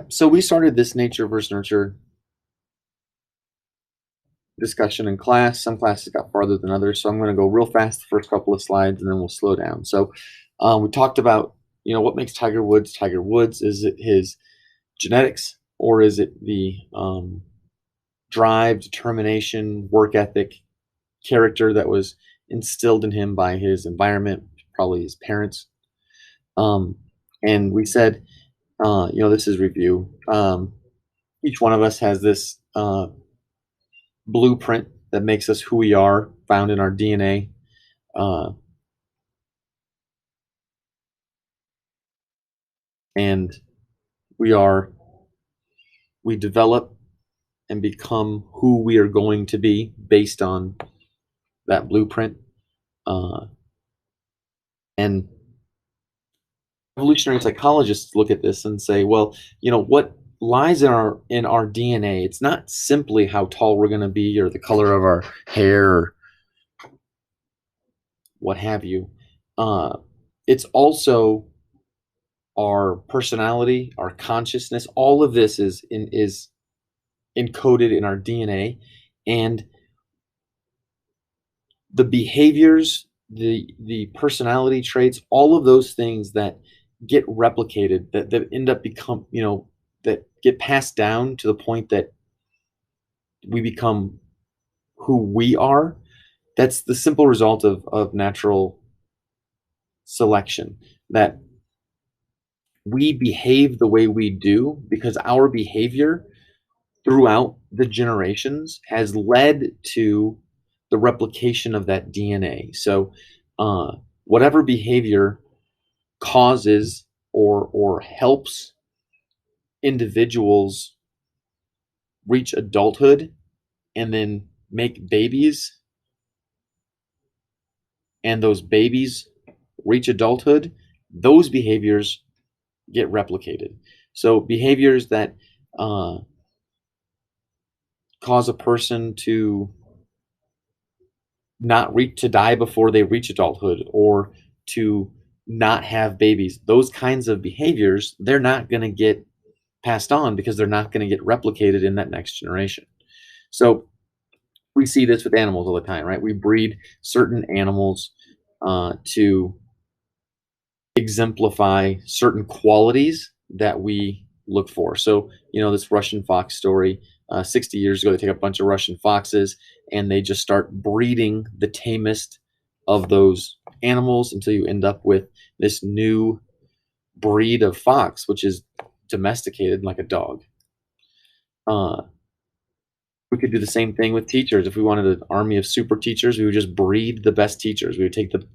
So we started this nature versus nurture discussion in class. Some classes got farther than others, so I'm going to go real fast the first couple of slides, and then we'll slow down. So we talked about what makes Tiger Woods Tiger Woods. Is it his genetics, or is it the drive, determination, work ethic, character that was instilled in him by his environment, probably his parents? Um, and we said, this is review. Each one of us has this blueprint that makes us who we are, found in our DNA. Uh, and we are, we develop and become who we are going to be based on that blueprint. Uh, and evolutionary psychologists look at this and say, well, what lies in our DNA? It's not simply how tall we're going to be or the color of our hair or what have you. It's also our personality, our consciousness. All of this is encoded in our DNA, and the behaviors, the personality traits, all of those things that get replicated, that end up become, that get passed down to the point that we become who we are. That's the simple result of natural selection. That we behave the way we do because our behavior throughout the generations has led to the replication of that DNA. So, whatever behavior causes or helps individuals reach adulthood and then make babies, and those babies reach adulthood, those behaviors get replicated. So, behaviors that cause a person to not reach to die before they reach adulthood or to not have babies, those kinds of behaviors, they're not going to get passed on because they're not going to get replicated in that next generation. So we see this with animals all the time, right? We breed certain animals to exemplify certain qualities that we look for. So, this Russian fox story, 60 years ago, they take a bunch of Russian foxes and they just start breeding the tamest of those animals until you end up with this new breed of fox, which is domesticated like a dog. We could do the same thing with teachers. If we wanted an army of super teachers, we would just breed the best teachers. We would take the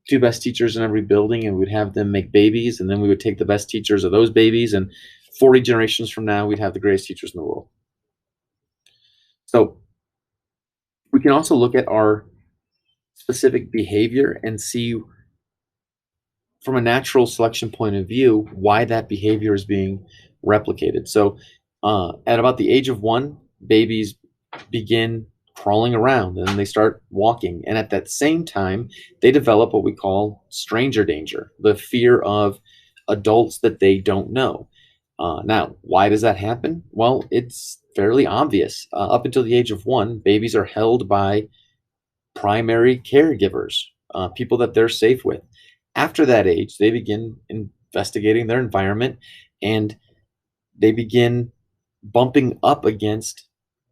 two best teachers in every building and we'd have them make babies, and then we would take the best teachers of those babies, and 40 generations from now we'd have the greatest teachers in the world. So we can also look at our specific behavior and see from a natural selection point of view why that behavior is being replicated. So at about the age of 1, babies begin crawling around and they start walking, and at that same time they develop what we call stranger danger, the fear of adults that they don't know. Now, why does that happen? Well, it's fairly obvious. Up until the age of 1, babies are held by primary caregivers, people that they're safe with. After that age, they begin investigating their environment and they begin bumping up against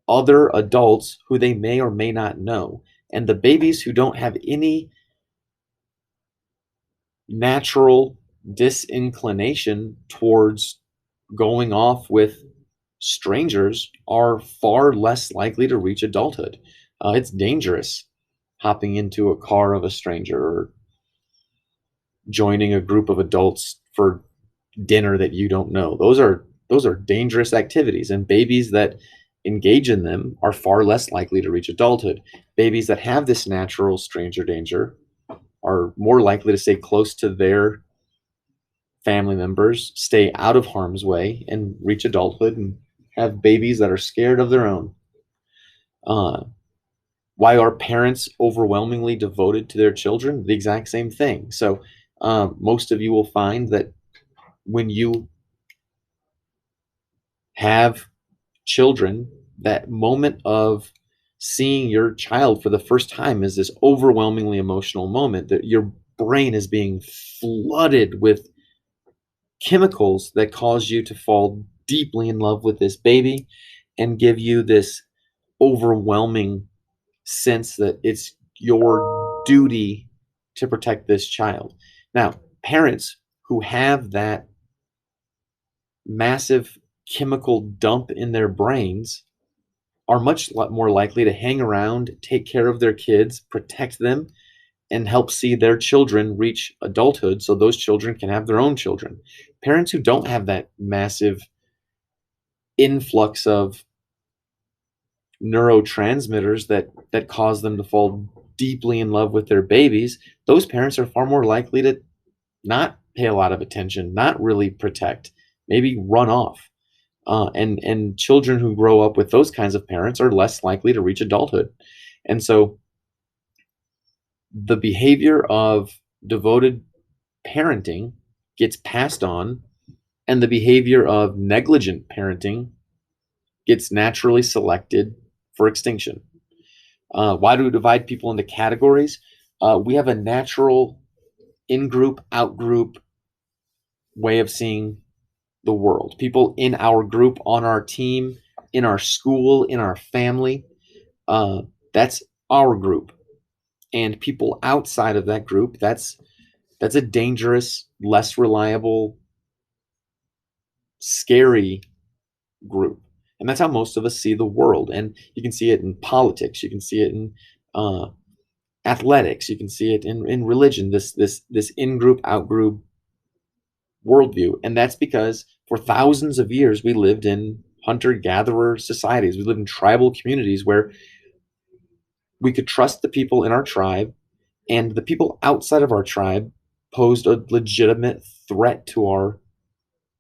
other adults who they may or may not know. And the babies who don't have any natural disinclination towards going off with strangers are far less likely to reach adulthood. It's dangerous hopping into a car of a stranger or joining a group of adults for dinner that you don't know. Those are dangerous activities, and babies that engage in them are far less likely to reach adulthood. Babies that have this natural stranger danger are more likely to stay close to their family members, stay out of harm's way, and reach adulthood and have babies that are scared of their own. Why are parents overwhelmingly devoted to their children? The exact same thing. So most of you will find that when you have children, that moment of seeing your child for the first time is this overwhelmingly emotional moment that your brain is being flooded with chemicals that cause you to fall deeply in love with this baby and give you this overwhelming sense that it's your duty to protect this child. Now, parents who have that massive chemical dump in their brains are much more likely to hang around, take care of their kids, protect them, and help see their children reach adulthood so those children can have their own children. Parents who don't have that massive influx of neurotransmitters that cause them to fall deeply in love with their babies, those parents are far more likely to not pay a lot of attention, not really protect, maybe run off. And children who grow up with those kinds of parents are less likely to reach adulthood. And so the behavior of devoted parenting gets passed on, and the behavior of negligent parenting gets naturally selected for extinction. Why do we divide people into categories? We have a natural in-group, out-group way of seeing the world. People in our group, on our team, in our school, in our family, that's our group. And people outside of that group, that's a dangerous, less reliable, scary group. And that's how most of us see the world. And you can see it in politics. You can see it in athletics. You can see it in religion. This in-group, out-group worldview. And that's because for thousands of years we lived in hunter-gatherer societies. We lived in tribal communities where we could trust the people in our tribe, and the people outside of our tribe posed a legitimate threat to our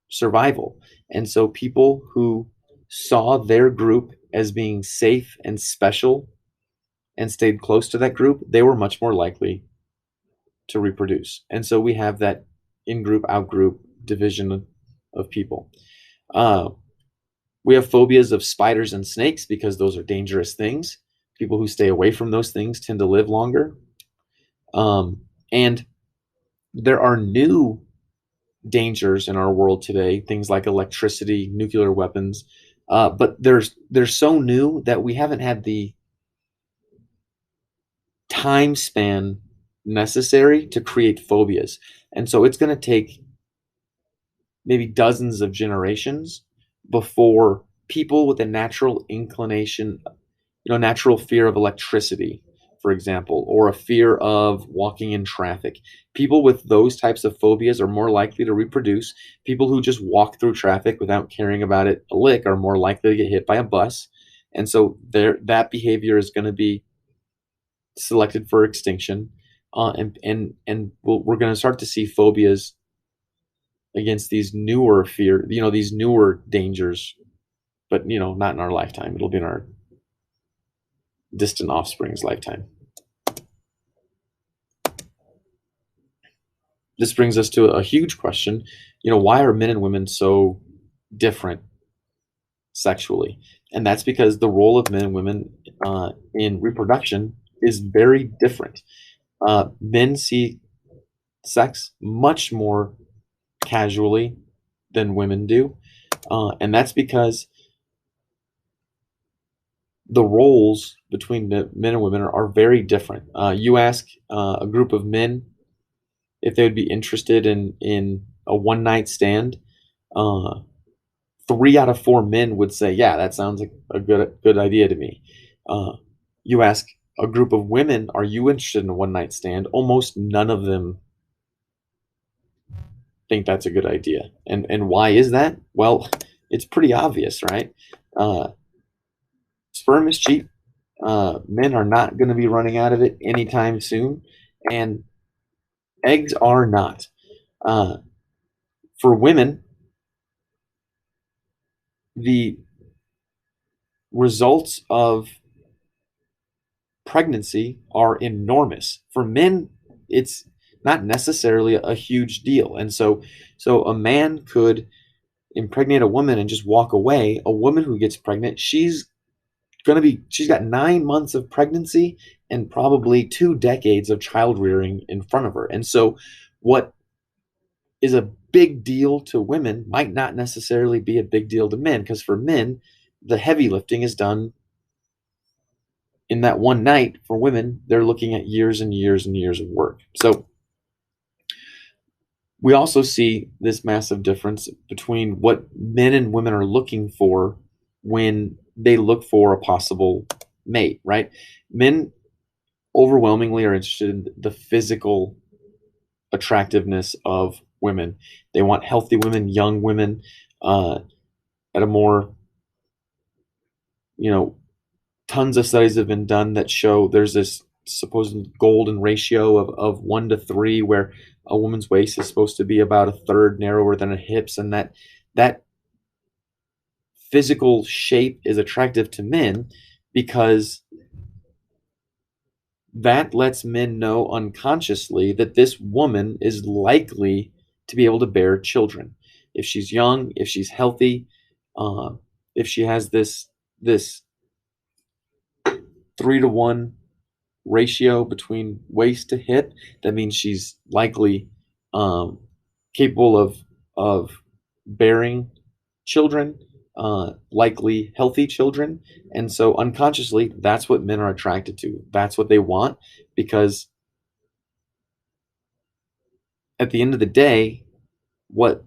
survival. And so people who saw their group as being safe and special and stayed close to that group, they were much more likely to reproduce. And so we have that in-group, out-group division of people. We have phobias of spiders and snakes because those are dangerous things. People who stay away from those things tend to live longer. And there are new dangers in our world today, things like electricity, nuclear weapons, but they're so new that we haven't had the time span necessary to create phobias. And so it's going to take maybe dozens of generations before people with a natural inclination, natural fear of electricity, for example, or a fear of walking in traffic. People with those types of phobias are more likely to reproduce. People who just walk through traffic without caring about it a lick are more likely to get hit by a bus. And so that behavior is going to be selected for extinction. We're going to start to see phobias against these newer these newer dangers, but not in our lifetime. It'll be in our distant offspring's lifetime. This brings us to a huge question. Why are men and women so different sexually? And that's because the role of men and women in reproduction is very different. Men see sex much more casually than women do. And that's because the roles between men and women are very different. You ask a group of men if they would be interested in a one-night stand, 3 out of 4 men would say, "Yeah, that sounds like a good idea to me." You ask a group of women, "Are you interested in a one-night stand?" Almost none of them think that's a good idea. And why is that? Well, it's pretty obvious, right? Sperm is cheap. Men are not going to be running out of it anytime soon, and eggs are not. For women, the results of pregnancy are enormous. For men, it's not necessarily a huge deal. And so a man could, impregnate a woman and just walk away. A woman who gets pregnant, she's got 9 months of pregnancy and probably 2 decades of child rearing in front of her. And so what is a big deal to women might not necessarily be a big deal to men, because for men, the heavy lifting is done in that one night. For women, they're looking at years and years and years of work. So we also see this massive difference between what men and women are looking for when they look for a possible mate, right? Men overwhelmingly are interested in the physical attractiveness of women. They want healthy women, young women, at a more, you know, tons of studies have been done that show there's this supposed golden ratio of 1 to 3, where a woman's waist is supposed to be about a third narrower than her hips, and that physical shape is attractive to men because that lets men know unconsciously that this woman is likely to be able to bear children. If she's young, if she's healthy, uh, if she has this 3 to 1 ratio between waist to hip, that means she's likely um, capable of bearing children, likely healthy children. And so unconsciously, that's what men are attracted to. That's what they want, because at the end of the day, what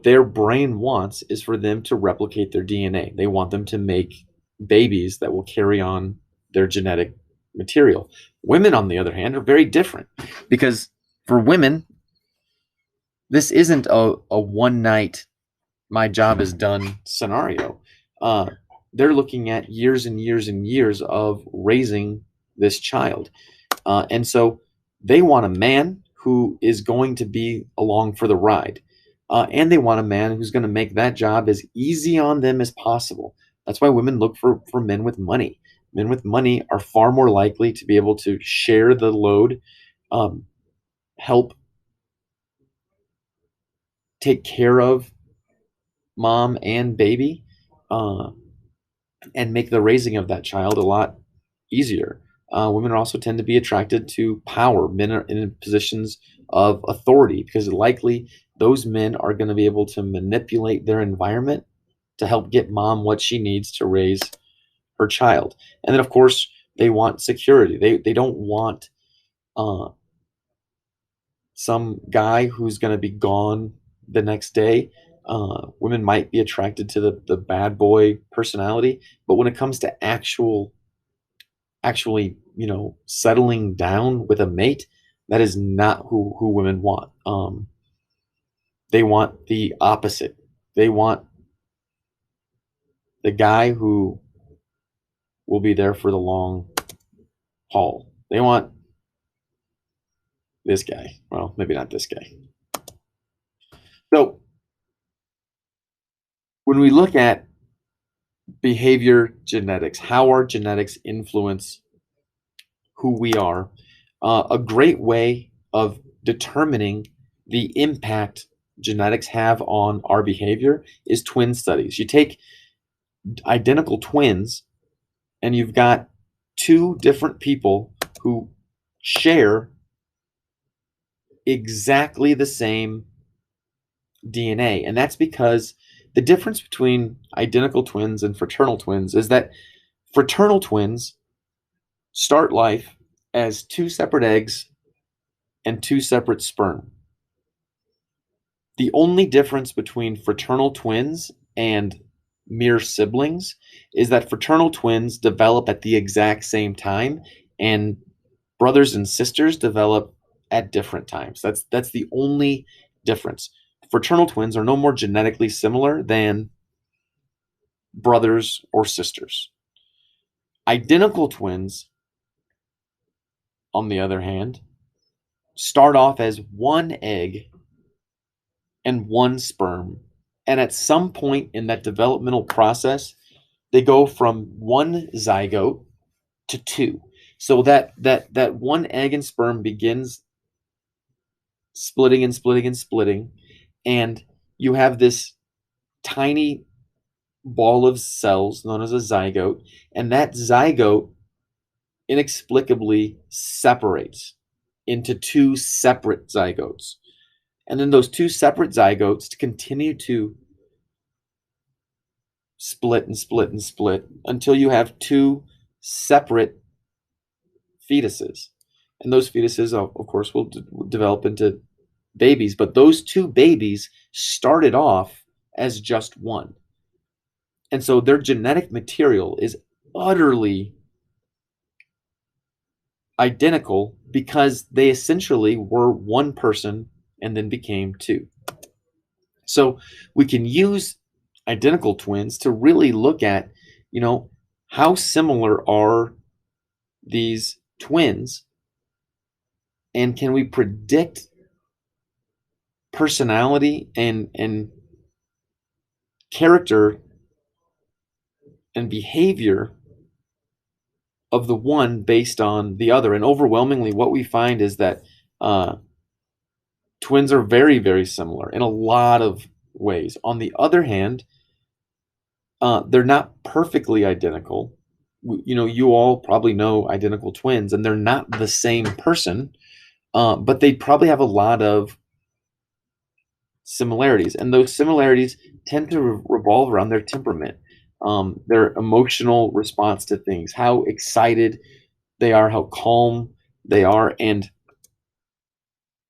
their brain wants is for them to replicate their DNA. They want them to make babies that will carry on their genetic material. Women, on the other hand, are very different, because for women, this isn't a one night, my job is done scenario. Uh, they're looking at years and years and years of raising this child. And so they want a man who is going to be along for the ride. And they want a man who's going to make that job as easy on them as possible. That's why women look for men with money. Men with money are far more likely to be able to share the load, um, help take care of mom and baby, uh, and make the raising of that child a lot easier. Women also tend to be attracted to power. Men are in positions of authority because likely those men are going to be able to manipulate their environment to help get mom what she needs to raise her child. And then, of course, they want security. They don't want uh, some guy who's going to be gone the next day. Women might be attracted to the bad boy personality, but when it comes to actually, settling down with a mate, that is not who women want. They want the opposite. They want the guy who will be there for the long haul. They want this guy. Well, maybe not this guy. So when we look at behavior genetics, how our genetics influence who we are, a great way of determining the impact genetics have on our behavior is twin studies. You take identical twins and you've got two different people who share exactly the same DNA. And that's because the difference between identical twins and fraternal twins is that fraternal twins start life as two separate eggs and two separate sperm. The only difference between fraternal twins and mere siblings is that fraternal twins develop at the exact same time, and brothers and sisters develop at different times. That's the only difference. Fraternal twins are no more genetically similar than brothers or sisters. Identical twins, on the other hand, start off as one egg and one sperm. And at some point in that developmental process, they go from one zygote to two. So that one egg and sperm begins splitting and splitting and splitting, and you have this tiny ball of cells known as a zygote, and that zygote inexplicably separates into two separate zygotes. And then those two separate zygotes continue to split and split and split until you have two separate fetuses. And those fetuses, of course, will develop into babies. But those two babies started off as just one. And so their genetic material is utterly identical because they essentially were one person and then became two. So we can use identical twins to really look at, how similar are these twins, and can we predict personality and character and behavior of the one based on the other. And overwhelmingly, what we find is that twins are very, very similar in a lot of ways. On the other hand, they're not perfectly identical. You all probably know identical twins, and they're not the same person, but they probably have a lot of similarities. And those similarities tend to revolve around their temperament, their emotional response to things, how excited they are, how calm they are. And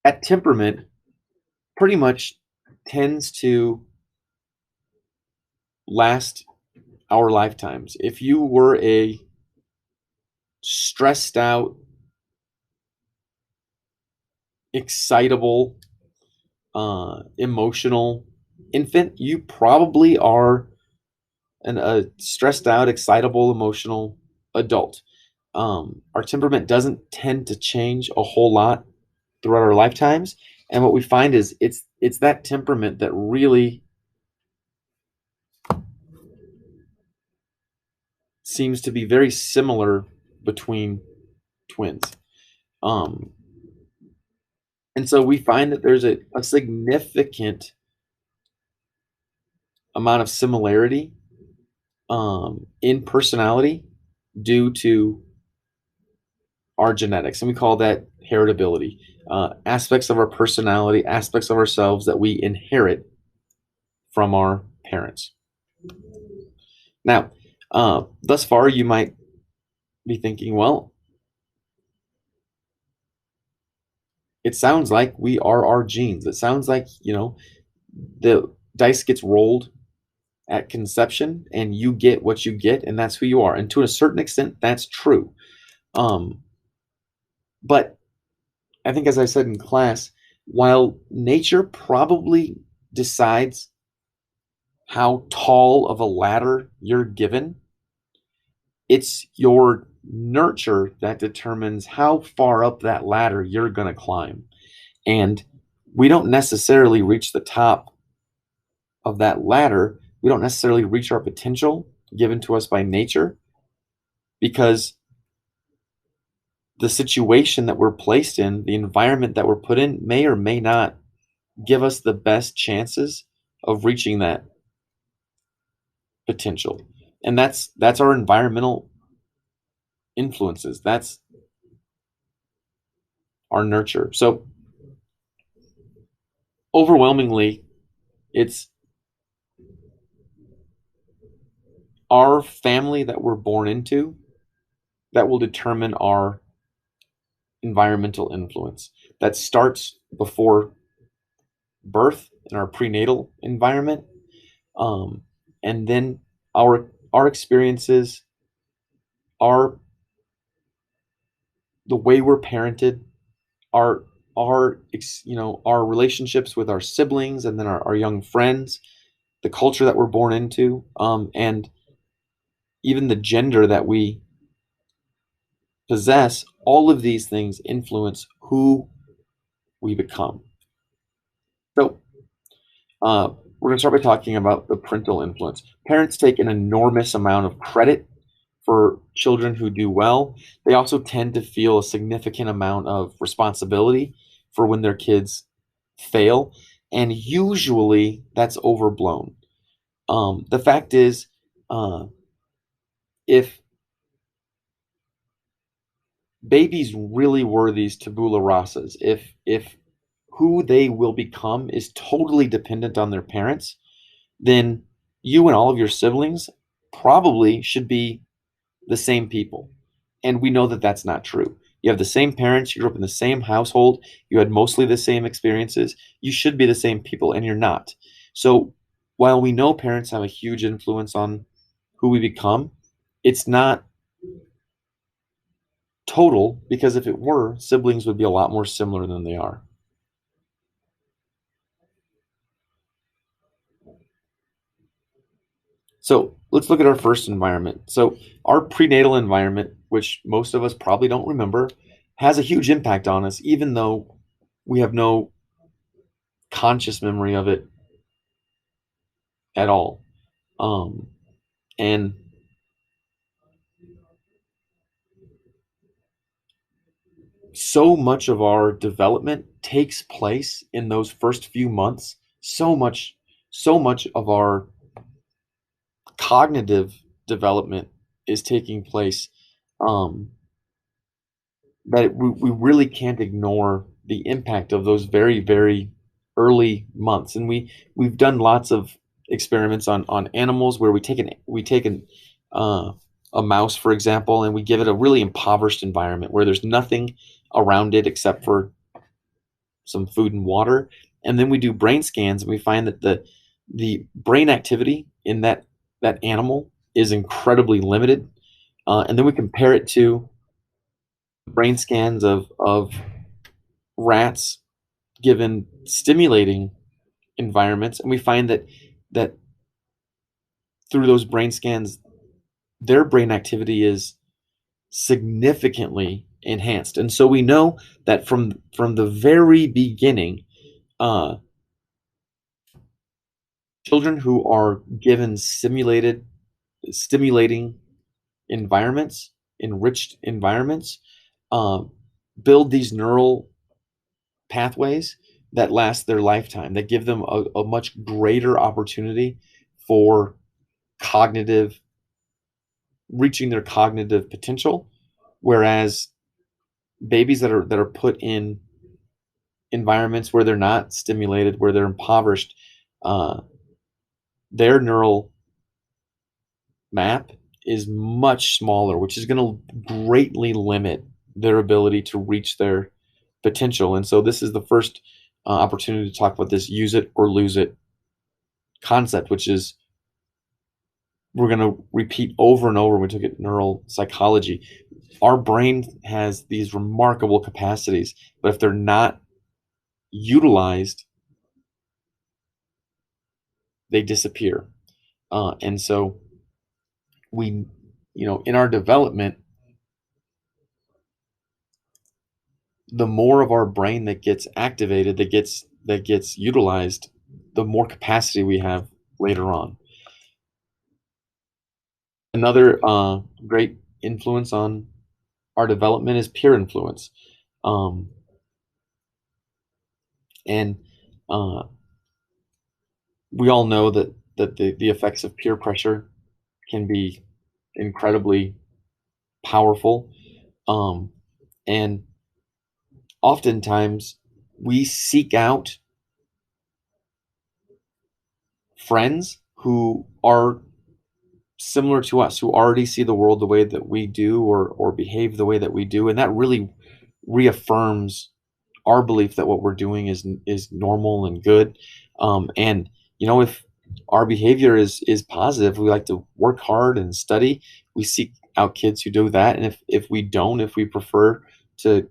that temperament pretty much tends to last our lifetimes. If you were a stressed out, excitable, emotional infant, you probably are a stressed out, excitable, emotional adult. Our temperament doesn't tend to change a whole lot throughout our lifetimes, and what we find is it's that temperament that really seems to be very similar between twins. And so we find that there's a significant amount of similarity in personality due to our genetics, and we call that heritability. Aspects of our personality, aspects of ourselves that we inherit from our parents. Now, thus far, you might be thinking, well, it sounds like we are our genes. It sounds like, the dice gets rolled at conception and you get what you get, and that's who you are. And to a certain extent, that's true. But I think, as I said in class, while nature probably decides how tall of a ladder you're given, it's your nurture that determines how far up that ladder you're going to climb. And we don't necessarily reach the top of that ladder. We don't necessarily reach our potential given to us by nature, because the situation that we're placed in, the environment that we're put in, may or may not give us the best chances of reaching that potential. And that's our environmental influences. That's our nurture. So overwhelmingly, it's our family that we're born into that will determine our environmental influence. That starts before birth in our prenatal environment, and then our experiences, our the way we're parented, our our relationships with our siblings, and then our young friends, the culture that we're born into, and even the gender that we possess. All of these things influence who we become. So we're going to start by talking about the parental influence. Parents take an enormous amount of credit for children who do well. They also tend to feel a significant amount of responsibility for when their kids fail, and usually that's overblown. The fact is, uh, if babies really were these tabula rasas, if who they will become is totally dependent on their parents, then you and all of your siblings probably should be the same people. And we know that that's not true. You have the same parents, you grew up in the same household, you had mostly the same experiences. You should be the same people, and you're not. So while we know parents have a huge influence on who we become, it's not total, because if it were, siblings would be a lot more similar than they are. So let's look at our first environment. So our prenatal environment, which most of us probably don't remember, has a huge impact on us, even though we have no conscious memory of it at all. And so much of our development takes place in those first few months. So much of our cognitive development is taking place, um, that we really can't ignore the impact of those very, very early months. And we've done lots of experiments on animals where we take uh, a mouse, for example, and we give it a really impoverished environment where there's nothing around it except for some food and water. And then we do brain scans, and we find that the brain activity in that animal is incredibly limited. And then we compare it to brain scans of rats given stimulating environments, and we find that through those brain scans, their brain activity is significantly enhanced. And so we know that from the very beginning, uh, children who are given stimulating environments, enriched environments, um, build these neural pathways that last their lifetime, that give them a much greater opportunity for cognitive reaching their cognitive potential. Whereas babies that are put in environments where they're not stimulated, where they're impoverished, uh, their neural map is much smaller, which is going to greatly limit their ability to reach their potential. And so this is the first opportunity to talk about this use it or lose it concept, which is we're going to repeat over and over when we took at neural psychology. Our brain has these remarkable capacities, but if they're not utilized, they disappear. And so we, in our development, the more of our brain that gets activated, that gets utilized, the more capacity we have later on. Another great influence on our development is peer influence, um, and uh, we all know that the effects of peer pressure can be incredibly powerful, um, and oftentimes we seek out friends who are similar to us, who already see the world the way that we do, or behave the way that we do, and that really reaffirms our belief that what we're doing is normal and good. And if our behavior is positive, we like to work hard and study. We seek out kids who do that, and if we don't, if we prefer to,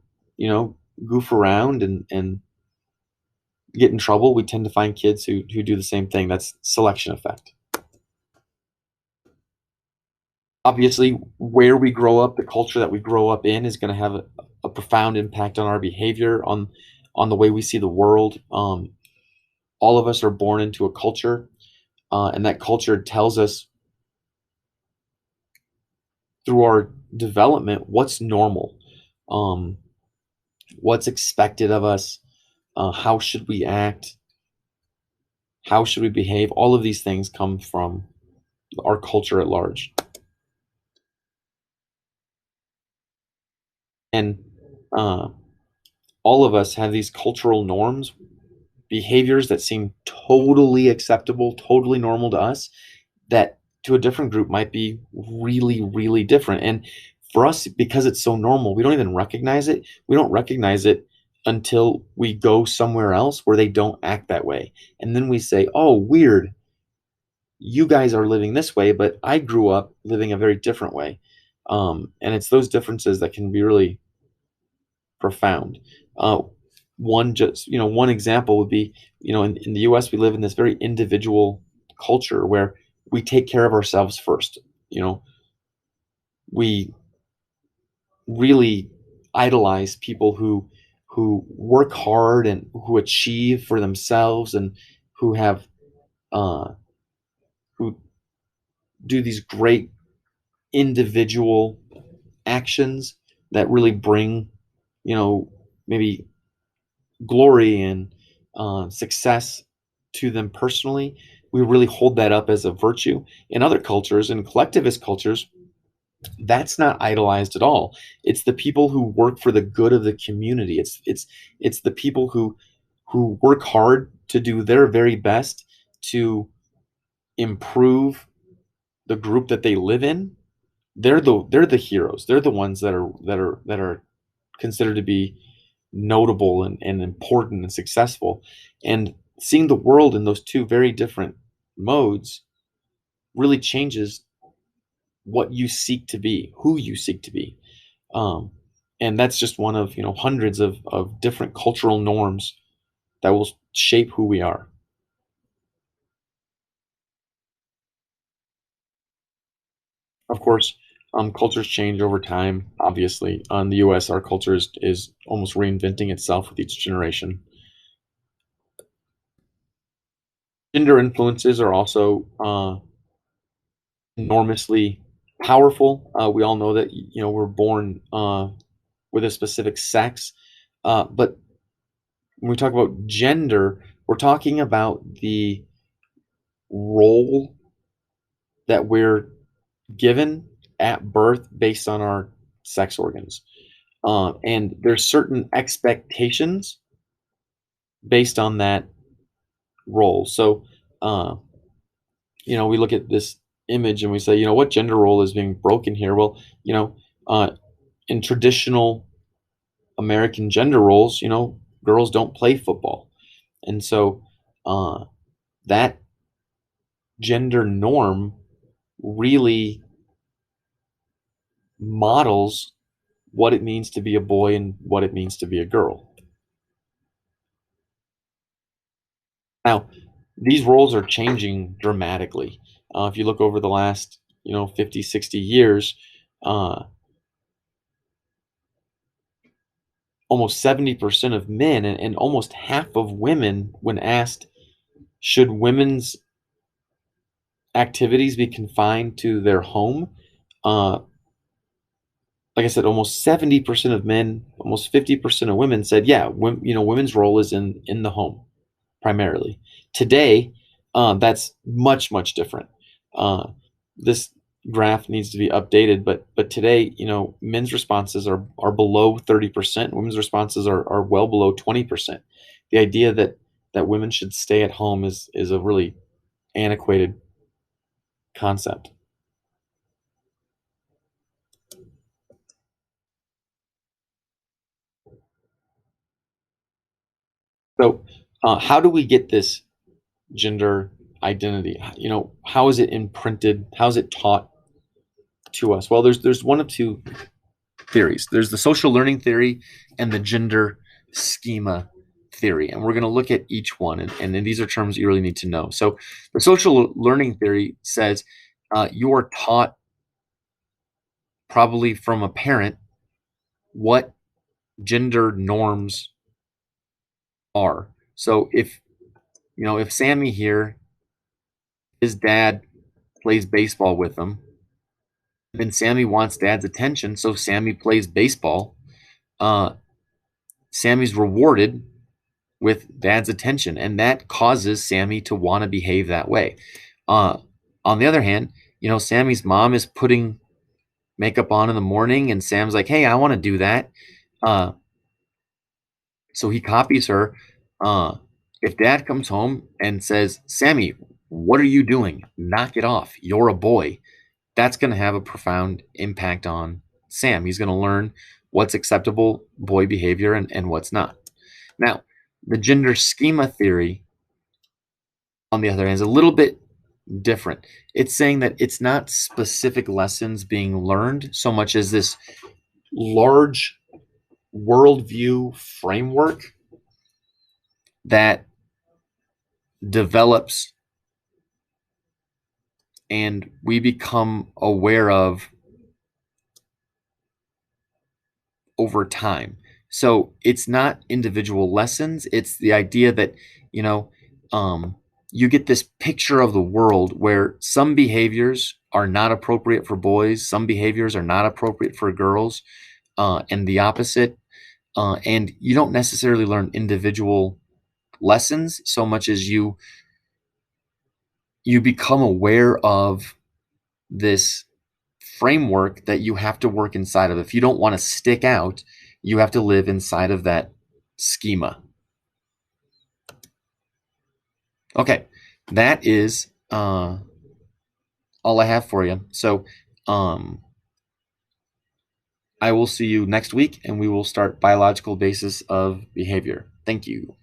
goof around and get in trouble, we tend to find kids who do the same thing. That's selection effect. Obviously, where we grow up, the culture that we grow up in is going to have a profound impact on our behavior, on the way we see the world. All of us are born into a culture, and that culture tells us through our development what's normal, um, what's expected of us, how should we act, How should we behave? All of these things come from our culture at large. And uh, all of us have these cultural norms, behaviors that seem totally acceptable, totally normal to us, that to a different group might be really, really different. And for us, because it's so normal, we don't even recognize it. We don't recognize it until we go somewhere else where they don't act that way. And then we say, oh, weird. You guys are living this way, but I grew up living a very different way. And it's those differences that can be really profound. Uh, one example would be, in the U.S. we live in this very individual culture where we take care of ourselves first. You know, we really idolize people who work hard and who achieve for themselves and who have uh, who do these great individual actions that really bring, maybe glory and success to them personally. We really hold that up as a virtue. In other cultures, in collectivist cultures, that's not idolized at all. It's the people who work for the good of the community. It's the people who work hard to do their very best to improve the group that they live in. They're the heroes. They're the ones that are considered to be notable and important and successful. And seeing the world in those two very different modes really changes what you seek to be, who you seek to be. Um, and that's just one of hundreds of different cultural norms that will shape who we are. Of course, cultures change over time. Obviously, in the U.S., our culture is almost reinventing itself with each generation. Gender influences are also enormously powerful. We all know that we're born with a specific sex, but when we talk about gender, we're talking about the role that we're given at birth based on our sex organs, and there's certain expectations based on that role. So, uh, we look at this image and we say, what gender role is being broken here? Well, uh, in traditional American gender roles, girls don't play football. And so that gender norm really models what it means to be a boy and what it means to be a girl. Now, these roles are changing dramatically. If you look over the last, 50, 60 years, uh, almost 70% of men and almost half of women, when asked, should women's activities be confined to their home? Uh, like I said, almost 70% of men, almost 50% of women said, yeah, women's role is in the home primarily. Today, that's much, much different. This graph needs to be updated, but today, men's responses are below 30%. Women's responses are well below 20%. The idea that women should stay at home is a really antiquated concept. So, how do we get this gender identity? How is it imprinted? How is it taught to us? Well, there's one of two theories. There's the social learning theory and the gender schema theory. And we're going to look at each one. And then these are terms you really need to know. So the social learning theory says you are taught probably from a parent what gender norms are. So if Sammy here, his dad plays baseball with him, then Sammy wants dad's attention. So Sammy plays baseball. Uh, Sammy's rewarded with dad's attention, and that causes Sammy to want to behave that way. Uh, on the other hand, Sammy's mom is putting makeup on in the morning, and Sam's like, "Hey, I want to do that." Uh, so he copies her. Uh, if dad comes home and says, "Sammy, what are you doing? Knock it off. You're a boy." That's going to have a profound impact on Sam. He's going to learn what's acceptable boy behavior and what's not. Now, the gender schema theory, on the other hand, is a little bit different. It's saying that it's not specific lessons being learned so much as this large worldview framework that develops and we become aware of over time. So it's not individual lessons. It's the idea that, you know, you get this picture of the world where some behaviors are not appropriate for boys, some behaviors are not appropriate for girls, and the opposite. And you don't necessarily learn individual lessons so much as you become aware of this framework that you have to work inside of. If you don't want to stick out, you have to live inside of that schema. Okay, that is all I have for you. So I will see you next week, and we will start biological basis of behavior. Thank you.